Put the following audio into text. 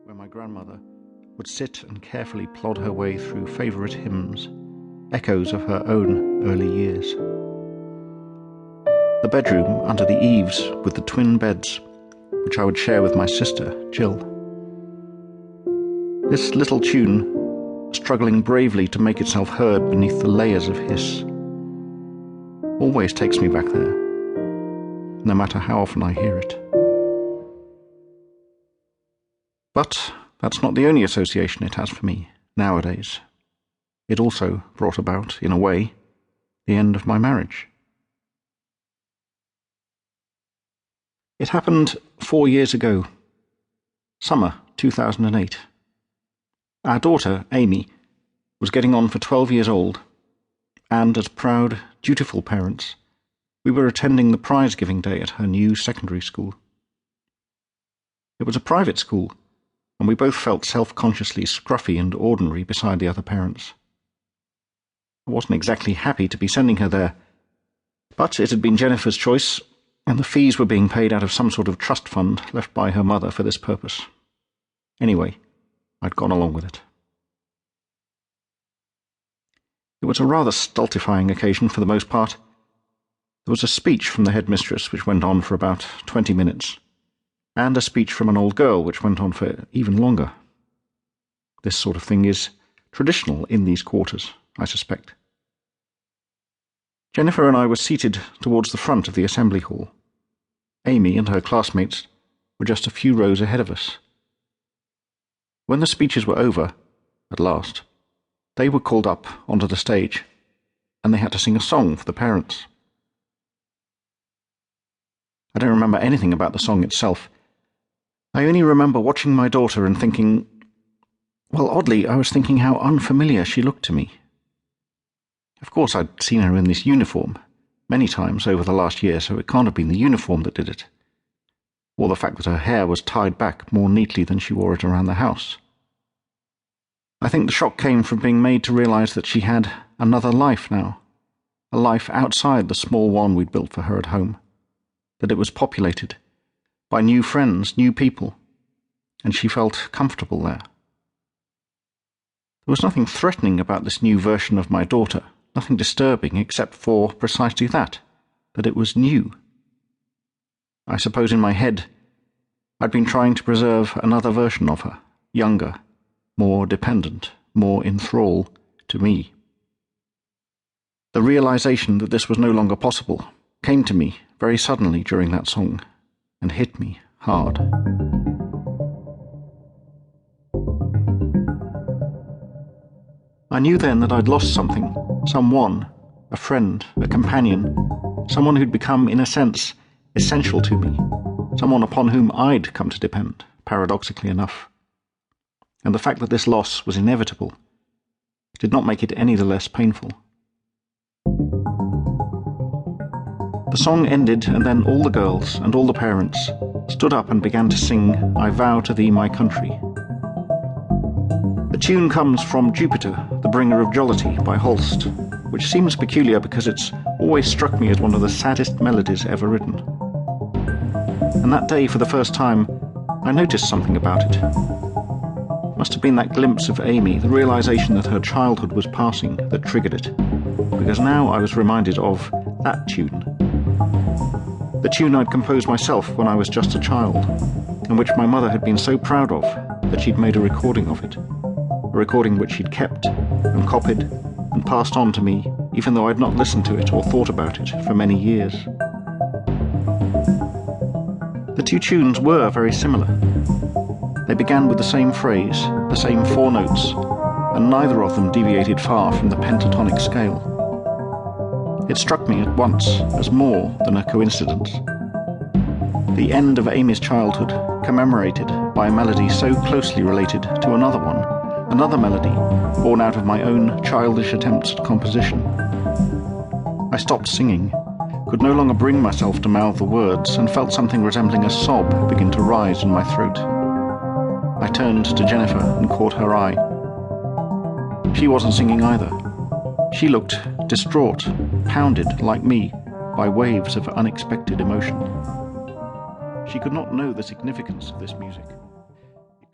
where my grandmother would sit and carefully plod her way through favourite hymns, echoes of her own early years. The bedroom under the eaves with the twin beds, which I would share with my sister, Jill. This little tune, struggling bravely to make itself heard beneath the layers of hiss, always takes me back there, no matter how often I hear it. But that's not the only association it has for me nowadays. It also brought about, in a way, the end of my marriage. It happened 4 years ago, summer 2008. Our daughter, Amy, was getting on for 12 years old, and as proud, dutiful parents, we were attending the prize-giving day at her new secondary school. It was a private school, and we both felt self-consciously scruffy and ordinary beside the other parents. I wasn't exactly happy to be sending her there, but it had been Jennifer's choice, and the fees were being paid out of some sort of trust fund left by her mother for this purpose. Anyway, I'd gone along with it. It was a rather stultifying occasion for the most part. There was a speech from the headmistress which went on for about 20 minutes, and a speech from an old girl which went on for even longer. This sort of thing is traditional in these quarters, I suspect. Jennifer and I were seated towards the front of the assembly hall. Amy and her classmates were just a few rows ahead of us. When the speeches were over, at last, they were called up onto the stage, and they had to sing a song for the parents. I don't remember anything about the song itself. I only remember watching my daughter and thinking, well, oddly, I was thinking how unfamiliar she looked to me. Of course, I'd seen her in this uniform many times over the last year, so it can't have been the uniform that did it, or the fact that her hair was tied back more neatly than she wore it around the house. I think the shock came from being made to realize that she had another life now, a life outside the small one we'd built for her at home, that it was populated by new friends, new people, and she felt comfortable there. There was nothing threatening about this new version of my daughter, nothing disturbing except for precisely that it was new. I suppose in my head I'd been trying to preserve another version of her, younger, more dependent, more in thrall to me. The realization that this was no longer possible came to me very suddenly during that song and hit me hard. I knew then that I'd lost something, someone, a friend, a companion, someone who'd become, in a sense, essential to me, someone upon whom I'd come to depend, paradoxically enough. And the fact that this loss was inevitable did not make it any the less painful. The song ended, and then all the girls and all the parents stood up and began to sing "I Vow to Thee, My Country." The tune comes from Jupiter, the Bringer of Jollity by Holst, which seems peculiar because it's always struck me as one of the saddest melodies ever written. And that day, for the first time, I noticed something about it. It must have been that glimpse of Amy, the realization that her childhood was passing, that triggered it, because now I was reminded of that tune. The tune I'd composed myself when I was just a child, and which my mother had been so proud of that she'd made a recording of it, a recording which she'd kept and copied and passed on to me, even though I'd not listened to it or thought about it for many years. The two tunes were very similar. They began with the same phrase, the same 4 notes, and neither of them deviated far from the pentatonic scale. It struck me at once as more than a coincidence. The end of Amy's childhood, commemorated by a melody so closely related to another one, another melody born out of my own childish attempts at composition. I stopped singing, could no longer bring myself to mouth the words, and felt something resembling a sob begin to rise in my throat. I turned to Jennifer and caught her eye. She wasn't singing either. She looked distraught, pounded, like me, by waves of unexpected emotion. She could not know the significance of this music.